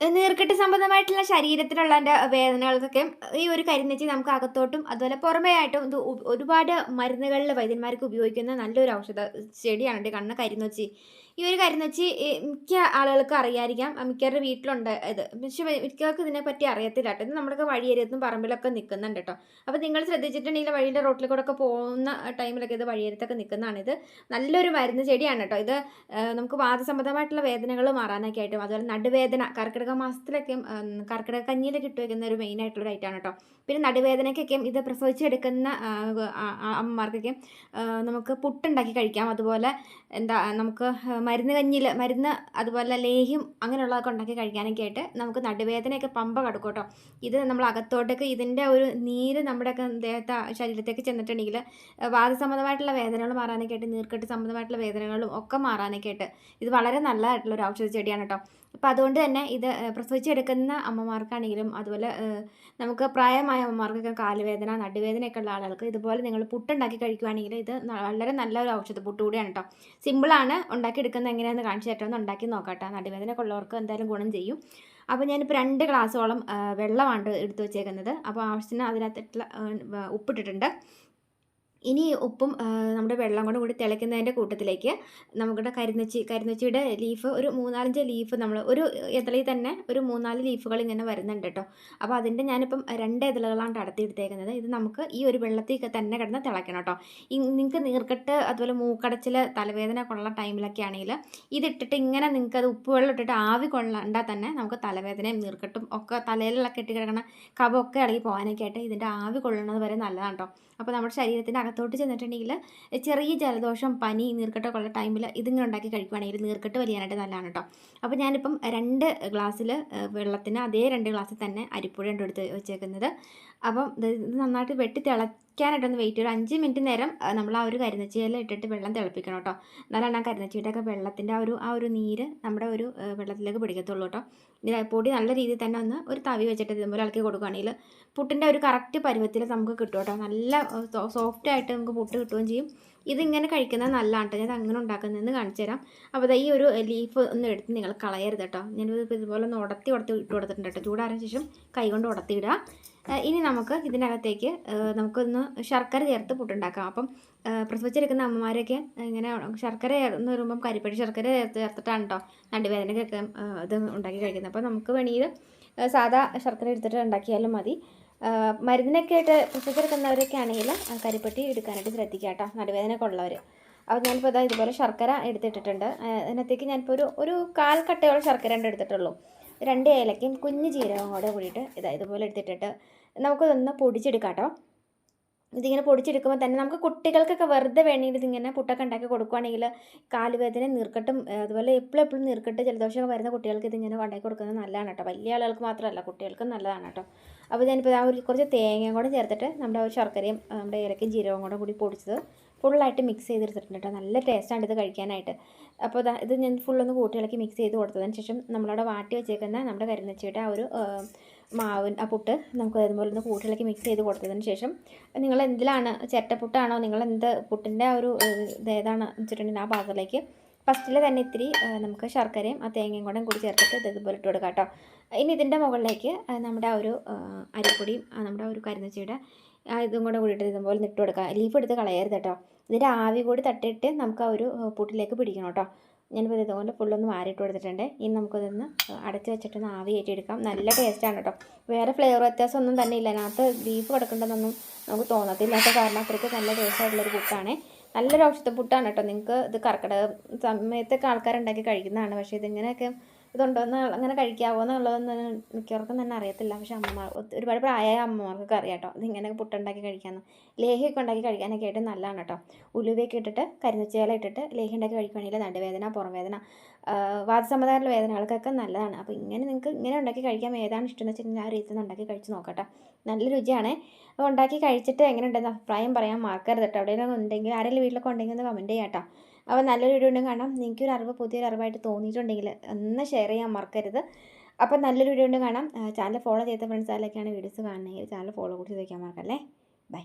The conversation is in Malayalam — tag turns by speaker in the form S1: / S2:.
S1: നീർക്കെട്ട് സംബന്ധമായിട്ടുള്ള ശരീരത്തിലുള്ള വേദനകൾക്കൊക്കെ ഈ ഒരു കരിന്നെച്ചി നമുക്ക് അകത്തോട്ടും അതുപോലെ പുറമേ ആയിട്ടും ഇത് ഒരുപാട് മരുന്നുകളിൽ വൈദ്യന്മാർക്ക് ഉപയോഗിക്കുന്ന നല്ലൊരു ഔഷധ ചെടിയാണ് ട്ടോ കരിനൊച്ചി. ഈ ഒരു കരിനൊച്ചി മിക്ക ആളുകൾക്ക് അറിയായിരിക്കാം. മിക്കവരുടെ വീട്ടിലുണ്ട് ഇത്. പക്ഷെ മിക്കവർക്കും ഇതിനെപ്പറ്റി അറിയത്തില്ല ട്ടോ. ഇത് നമ്മുടെയൊക്കെ വഴിയരികത്തും പറമ്പിലൊക്കെ നിൽക്കുന്നുണ്ട് ട്ടോ. അപ്പോൾ നിങ്ങൾ ശ്രദ്ധിച്ചിട്ടുണ്ടെങ്കിൽ വഴിയുടെ റോട്ടിൽ കൂടെ ഒക്കെ പോകുന്ന ടൈമിലൊക്കെ ഇത് വഴിയരത്തൊക്കെ നിൽക്കുന്നതാണിത്. നല്ലൊരു മരുന്ന് ചെടിയാണ് ട്ടോ. ഇത് നമുക്ക് വാതസംബന്ധമായിട്ടുള്ള വേദനകൾ മാറാനൊക്കെ ആയിട്ടും അതുപോലെ നടുവേദന കർക്കിടക മാസത്തിലൊക്കെ കർക്കിടക കഞ്ഞിയിലൊക്കെ ഇട്ട് വയ്ക്കുന്ന ഒരു മെയിൻ ആയിട്ടുള്ള ഒരു ഐറ്റമാണ് കേട്ടോ. പിന്നെ നടുവേദനയ്ക്കൊക്കെ ഇത് പ്രസവിച്ചെടുക്കുന്ന അമ്മമാർക്കൊക്കെ നമുക്ക് പുട്ടുണ്ടാക്കി കഴിക്കാം. അതുപോലെ നമുക്ക് മരുന്ന് കഞ്ഞിയിൽ മരുന്ന് അതുപോലെ ലേഹ്യം അങ്ങനെയുള്ളതൊക്കെ ഉണ്ടാക്കി കഴിക്കാനൊക്കെ ആയിട്ട് നമുക്ക് നടുവേദനയൊക്കെ പമ്പ കടക്കും കേട്ടോ. ഇത് നമ്മൾ അകത്തോട്ടേക്ക് ഇതിൻ്റെ ഒരു നീര് നമ്മുടെയൊക്കെ ശരീരത്തേക്ക് ചെന്നിട്ടുണ്ടെങ്കിൽ വാതസംബന്ധമായിട്ടുള്ള വേദനകൾ മാറാനൊക്കെ ആയിട്ട് നീർക്കെട്ട് സംബന്ധമായിട്ടുള്ള വേദനകളും ഒക്കെ മാറാനൊക്കെ ആയിട്ട് ഇത് വളരെ നല്ലതായിട്ടുള്ള ഒരു ഔഷധ ചെടിയാണ് കേട്ടോ. അപ്പോൾ അതുകൊണ്ട് തന്നെ ഇത് പ്രസവിച്ചെടുക്കുന്ന അമ്മമാർക്കാണെങ്കിലും അതുപോലെ നമുക്ക് പ്രായമായ അമ്മമാർക്കൊക്കെ കാലുവേദന നടുവേദനയൊക്കെ ഉള്ള ആളുകൾക്ക് ഇതുപോലെ നിങ്ങൾ പുട്ടുണ്ടാക്കി കഴിക്കുകയാണെങ്കിൽ ഇത് വളരെ നല്ലൊരു ഔഷധ പുട്ട് കൂടിയാണ് കേട്ടോ. സിമ്പിളാണ്, ഉണ്ടാക്കിയെടുക്കുന്നത് എങ്ങനെയാണെന്ന് കാണിച്ചു തരാം. ഒന്ന് ഉണ്ടാക്കി നോക്കാം കേട്ടോ. നടുവേദനയൊക്കെ ഉള്ളവർക്ക് എന്തായാലും ഗുണം ചെയ്യും. അപ്പോൾ ഞാനിപ്പോൾ 2 ഗ്ലാസ്സോളം വെള്ളമാണ് എടുത്ത് വെച്ചേക്കുന്നത്. അപ്പോൾ ആവശ്യത്തിന് അതിനകത്തുള്ള ഉപ്പിട്ടിട്ടുണ്ട്. ഇനി ഉപ്പും നമ്മുടെ വെള്ളം കൂടി തിളയ്ക്കുന്നതിൻ്റെ കൂട്ടത്തിലേക്ക് നമ്മുടെ കരിനൊച്ചിയുടെ ലീഫ് ഒരു 3-4 ലീഫ് നമ്മൾ ഒരു ഇതളിൽ തന്നെ ഒരു 3-4 ലീഫുകൾ ഇങ്ങനെ വരുന്നുണ്ട് കേട്ടോ. അപ്പോൾ അതിൻ്റെ ഞാനിപ്പം 2 ഇതളുകളാണ് അടർത്തിയെടുത്തേക്കുന്നത്. ഇത് നമുക്ക് ഈ ഒരു വെള്ളത്തിൽ തന്നെ കിടന്ന് തിളയ്ക്കണം കേട്ടോ. നിങ്ങൾക്ക് നീർക്കെട്ട് അതുപോലെ മൂക്കടച്ചിൽ തലവേദന ഒക്കെ ഉള്ള ടൈമിലൊക്കെ ആണെങ്കിൽ ഇതിട്ടിട്ട് ഇങ്ങനെ നിങ്ങൾക്ക് അത് ഉപ്പ് വെള്ളം ഇട്ടിട്ട് ആവി കൊള്ളണ്ടാൽ തന്നെ നമുക്ക് തലവേദനയും നീർക്കെട്ടും ഒക്കെ തലയിലുള്ള കെട്ടിക്കിടക്കണ കഫമൊക്കെ ഇളകി പോകാനൊക്കെ ആയിട്ട് ഇതിൻ്റെ ആവി കൊള്ളുന്നത് വരെ നല്ലതാണ് കേട്ടോ. അപ്പോൾ നമ്മുടെ ശരീരത്തിൻ്റെ അകത്തോട്ട് ചെന്നിട്ടുണ്ടെങ്കിൽ ചെറിയ ജലദോഷം പനി നീർക്കെട്ടൊക്കെ ഉള്ള ടൈമിൽ ഇതിങ്ങനെ ഉണ്ടാക്കി കഴിക്കുകയാണെങ്കിൽ നീർക്കെട്ട് വലിയാനായിട്ട് നല്ലതാണ് കേട്ടോ. അപ്പോൾ ഞാനിപ്പം 2 ഗ്ലാസ്സിൽ വെള്ളത്തിന് അതേ 2 ഗ്ലാസ്സിൽ തന്നെ അരിപ്പൊടി എടുത്ത് വെച്ചേക്കുന്നത്. അപ്പം ഇത് നന്നായിട്ട് വെട്ടി തിളയ്ക്കാനായിട്ടൊന്ന് വെയിറ്റ് ചെയ്യും. 5 മിനിറ്റ് നേരം നമ്മൾ ആ ഒരു കരിനച്ചിയിൽ ഇട്ടിട്ട് വെള്ളം തിളപ്പിക്കണം കേട്ടോ. എന്നാലാണ് ആ കരിനച്ചിയുടെ ഒക്കെ വെള്ളത്തിൻ്റെ ആ ഒരു നീര് നമ്മുടെ ഒരു വെള്ളത്തിലേക്ക് പിടിക്കത്തുള്ളൂ കേട്ടോ. പൊടി നല്ല രീതിയിൽ തന്നെ ഒരു തവി വെച്ചിട്ട് ഇതുപോലെ ഇളക്കി കൊടുക്കുകയാണെങ്കിൽ പുട്ടിൻ്റെ ഒരു കറക്റ്റ് പരുവത്തിൽ നമുക്ക് കിട്ടും കേട്ടോ. നല്ല സോഫ്റ്റ് ആയിട്ട് നമുക്ക് പുട്ട് കിട്ടുകയും ചെയ്യും. ഇതിങ്ങനെ കഴിക്കുന്നത് നല്ലതാണ് കേട്ടോ. ഞാൻ അങ്ങനെ ഉണ്ടാക്കുന്നതെന്ന് കാണിച്ചു തരാം. അപ്പോൾ ഈ ഒരു ലീഫ് ഒന്ന് എടുത്ത് നിങ്ങൾ കളയരുത് കേട്ടോ. ഞാനിത് ഇതുപോലെ ഒന്ന് ഉടത്തി ഇട്ട് കൊടുത്തിട്ടുണ്ട് കേട്ടോ. ചൂടാറിയ ശേഷം കൈ കൊണ്ട് ഉടത്തിയിടുക. ഇനി നമുക്ക് ഇതിനകത്തേക്ക് നമുക്കൊന്ന് ശർക്കര ചേർത്ത് പുട്ടുണ്ടാക്കാം. അപ്പം പ്രസവിച്ചെടുക്കുന്ന അമ്മമാരൊക്കെ ഇങ്ങനെ ശർക്കര എന്ന് പറയുമ്പം കരിപ്പടി ശർക്കര ചേർത്തിട്ടാണ് കേട്ടോ നടുവേദനയ്ക്കൊക്കെ ഇത് ഉണ്ടാക്കി കഴിക്കുന്നത്. അപ്പോൾ നമുക്ക് വേണമെങ്കിൽ സാധാ ശർക്കര എടുത്തിട്ട് ഉണ്ടാക്കിയാലും മതി. മരുന്നിനൊക്കെ ആയിട്ട് പ്രസവിച്ചെടുക്കുന്നവരൊക്കെ ആണെങ്കിൽ കരിപ്പട്ടി എടുക്കാനായിട്ട് ശ്രദ്ധിക്കുക കേട്ടോ, നടുവേദനയൊക്കെ ഉള്ളവർ. അപ്പോൾ ഞാനിപ്പോൾ ഇതുപോലെ ശർക്കര എടുത്തിട്ടിട്ടുണ്ട്. അതിനകത്തേക്ക് ഞാനിപ്പോൾ ഒരു 1/4 കട്ടയോളം ശർക്കര എടുത്തിട്ടുള്ളൂ. 2 ഏലക്കയും കുഞ്ഞ് ജീരകം കൂടിയിട്ട് ഇതുപോലെ എടുത്തിട്ടിട്ട് നമുക്കതൊന്ന് പൊടിച്ചെടുക്കാം കേട്ടോ. ഇതിങ്ങനെ പൊടിച്ചെടുക്കുമ്പോൾ തന്നെ നമുക്ക് കുട്ടികൾക്കൊക്കെ വെറുതെ വേണമെങ്കിൽ ഇതിങ്ങനെ പുട്ടൊക്കെ ഉണ്ടാക്കി കൊടുക്കുകയാണെങ്കിൽ കാലുവേദന നീർക്കെട്ടും അതുപോലെ എപ്പോഴും നീർക്കെട്ട് ജലദോഷമൊക്കെ വരുന്ന കുട്ടികൾക്ക് ഇതിങ്ങനെ ഉണ്ടാക്കി കൊടുക്കുന്നത് നല്ലതാണ് കേട്ടോ. വലിയ ആളുകൾക്ക് മാത്രമല്ല കുട്ടികൾക്കും നല്ലതാണ് കേട്ടോ. അപ്പോൾ ഞാനിപ്പോൾ കുറച്ച് തേങ്ങയും കൂടെ ചേർത്തിട്ട് നമ്മുടെ ഒരു ശർക്കരയും നമ്മുടെ ഏലക്കയും ജീരകവും കൂടി പൊടിച്ചത് ഫുള്ളായിട്ട് മിക്സ് ചെയ്തെടുത്തിട്ടുണ്ട് കേട്ടോ. നല്ല ടേസ്റ്റാണ് ഇത് കഴിക്കാനായിട്ട്. അപ്പോൾ ഇത് ഞാൻ ഫുള്ളൊന്ന് കൂട്ടിയിളക്കി മിക്സ് ചെയ്ത് കൊടുത്തതിന് ശേഷം നമ്മളവിടെ വാട്ടി വെച്ചേക്കുന്ന നമ്മുടെ കരിനച്ചിയുടെ ആ ഒരു ആ പുട്ട് നമുക്ക് അതുപോലെ ഒന്ന് കൂട്ടിയിളക്കി മിക്സ് ചെയ്ത് കൊടുത്തതിന് ശേഷം നിങ്ങൾ എന്തിലാണ് ചിരട്ടപ്പുട്ടാണോ നിങ്ങൾ എന്ത് പുട്ടിൻ്റെ ആ ഒരു ഏതാണെന്ന് വെച്ചിട്ടുണ്ടെങ്കിൽ ആ പാത്രത്തിലേക്ക് ഫസ്റ്റിൽ തന്നെ ഇത്തിരി നമുക്ക് ശർക്കരയും ആ തേങ്ങയും കൂടി ചേർത്തിട്ട് ഇതുപോലെ ഇട്ട് കൊടുക്കാം കേട്ടോ. ഇനി ഇതിൻ്റെ മുകളിലേക്ക് നമ്മുടെ ആ ഒരു അരിപ്പൊടിയും നമ്മുടെ ഒരു കരിനച്ചിയുടെ ഇതും കൂടിയിട്ട് ഇതുപോലെ ഇട്ട് കൊടുക്കുക. ലീഫ് എടുത്ത് കളയരുത് കേട്ടോ. ഇതിൻ്റെ ആവി കൂടി തട്ടിയിട്ട് നമുക്ക് ആ ഒരു പുട്ടിലേക്ക് പിടിക്കണം കേട്ടോ. ഞാനിപ്പോൾ ഇതുപോലെ ഫുള്ളൊന്ന് മാറിയിട്ട് കൊടുത്തിട്ടുണ്ട്. ഇനി നമുക്കതൊന്ന് അടച്ച് വെച്ചിട്ടൊന്ന് ആവി കയറ്റിയെടുക്കാം. നല്ല ടേസ്റ്റാണ് കേട്ടോ. വേറെ ഫ്ലേവർ വ്യത്യാസമൊന്നും തന്നെ ഇല്ല. അതിനകത്ത് ബീഫ് കിടക്കേണ്ടതൊന്നും നമുക്ക് തോന്നത്തില്ലാത്ത കാരണം അത്രയ്ക്ക് നല്ല ടേസ്റ്റായിട്ടുള്ളൊരു പുട്ടാണ്. നല്ലൊരു ഔഷധ പുട്ടാണ് കേട്ടോ. നിങ്ങൾക്ക് ഇത് കർക്കിടക സമയത്തൊക്കെ ആൾക്കാരുണ്ടാക്കി കഴിക്കുന്നതാണ്. പക്ഷേ ഇതിങ്ങനെയൊക്കെ ഇതുണ്ടോയെന്ന് അങ്ങനെ കഴിക്കാവോ എന്നുള്ളതൊന്നും മിക്കവർക്കും തന്നെ അറിയത്തില്ല. പക്ഷേ അമ്മമാർ ഒരുപാട് പ്രായമായ അമ്മമാർക്കൊക്കെ അറിയാം കേട്ടോ. ഇതിങ്ങനെ പുട്ടുണ്ടാക്കി കഴിക്കാമെന്ന് ലേഹ്യമൊക്കെ ഉണ്ടാക്കി കഴിക്കാനൊക്കെ ആയിട്ട് നല്ലതാണ് കേട്ടോ. ഉലുവയൊക്കെ ഇട്ടിട്ട് കരിനച്ചില ഇട്ടിട്ട് ലേഹ്യം ഉണ്ടാക്കി കഴിക്കുകയാണെങ്കിൽ നടുവേദന പുറംവേദന വാതസംബന്ധമായിട്ടുള്ള വേദനകൾക്കൊക്കെ നല്ലതാണ്. അപ്പോൾ നിങ്ങൾക്ക് ഇങ്ങനെ ഉണ്ടാക്കി കഴിക്കാൻ ഏതാണ് ഇഷ്ടം എന്ന് വെച്ചിട്ടുണ്ടെങ്കിൽ ആ രീതിയിൽ ഉണ്ടാക്കി കഴിച്ച് നോക്കട്ടോ. നല്ല രുചിയാണ്. അപ്പോൾ ഉണ്ടാക്കി കഴിച്ചിട്ട് എങ്ങനെ ഉണ്ടെന്ന് അഭിപ്രായം പറയാൻ മറക്കരുത് കേട്ടോ. എവിടെയെങ്കിലും ഉണ്ടെങ്കിൽ ആരെങ്കിലും വീട്ടിലൊക്കെ ഉണ്ടെങ്കിൽ ഒന്ന് കമൻറ്റ് ചെയ്യാം കേട്ടോ. അപ്പോൾ നല്ലൊരു വീഡിയോ ഉണ്ടെങ്കിൽ കാണാം. നിങ്ങൾക്കൊരു അറിവ് പുതിയൊരു അറിവായിട്ട് തോന്നിയിട്ടുണ്ടെങ്കിൽ ഒന്ന് ഷെയർ ചെയ്യാൻ മറക്കരുത്. അപ്പോൾ നല്ലൊരു വീഡിയോ ഉണ്ടെങ്കിൽ കാണാം. ചാനൽ ഫോളോ ചെയ്ത ഫ്രണ്ട്സ് ആരൊക്കെയാണ് വീഡിയോസ് കാണുന്നതെങ്കിൽ ചാനൽ ഫോളോ കൂടി ചെയ്ത് വയ്ക്കാൻ മറക്കല്ലേ. ബൈ.